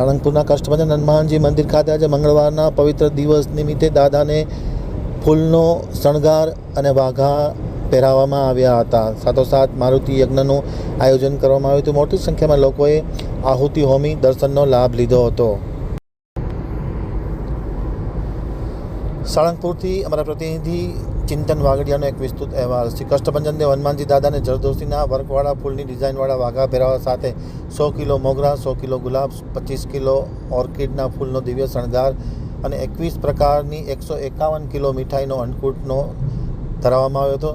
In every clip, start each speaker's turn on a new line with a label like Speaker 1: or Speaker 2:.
Speaker 1: સાળંગપુરના કષ્ટભંજન હનુમાનજી મંદિર ખાતે આજે મંગળવારના પવિત્ર દિવસ નિમિત્તે દાદાને ફૂલનો શણગાર અને વાઘા પહેરાવવામાં આવ્યા હતા. સાથોસાથ મારુતિ યજ્ઞનું આયોજન કરવામાં આવ્યું હતું. મોટી સંખ્યામાં લોકોએ આહુતિ હોમી દર્શનનો લાભ લીધો હતો. સાળંગપુરથી અમારા પ્રતિનિધિ ચિંતન વાગડિયાનો એક વિસ્તૃત અહેવાલ. શ્રી કષ્ટભંજન દેવ હનુમાનજી દાદાને જરદોશીના વર્કવાળા ફૂલની ડિઝાઇનવાળા વાઘા પહેરાવા સાથે 100 કિલો મોગરા, 100 કિલો ગુલાબ, 25 કિલો ઓર્કિડના ફૂલનો દિવ્ય શણગાર અને 21 પ્રકારની 151 કિલો મીઠાઈનો અન્નકૂટનો ધરાવવામાં આવ્યો હતો.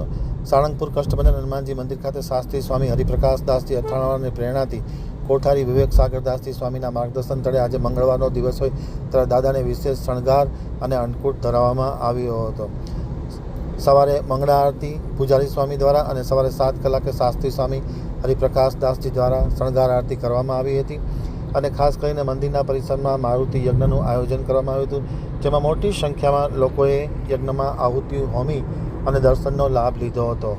Speaker 1: સાળંગપુર કષ્ટભંજન હનુમાનજી મંદિર ખાતે શાસ્ત્રી સ્વામી હરિપ્રકાશદાસજી અથાણાની પ્રેરણાથી કોઠારી વિવેક સાગરદાસજી સ્વામીના માર્ગદર્શન તળે આજે મંગળવારનો દિવસ હોય ત્યારે દાદાને વિશેષ શણગાર અને અન્નકૂટ ધરાવવામાં આવ્યો હતો. સવારે મંગળા આરતી પૂજારી સ્વામી દ્વારા અને સવારે 7 કલાકે શાસ્ત્રી સ્વામી હરિપ્રકાશદાસજી દ્વારા શણગાર આરતી કરવામાં આવી હતી અને ખાસ કરીને મંદિરના પરિસરમાં મારુતિ યજ્ઞનું આયોજન કરવામાં આવ્યું હતું, જેમાં મોટી સંખ્યામાં લોકોએ યજ્ઞમાં આહુતિ હોમી અને દર્શનનો લાભ લીધો હતો.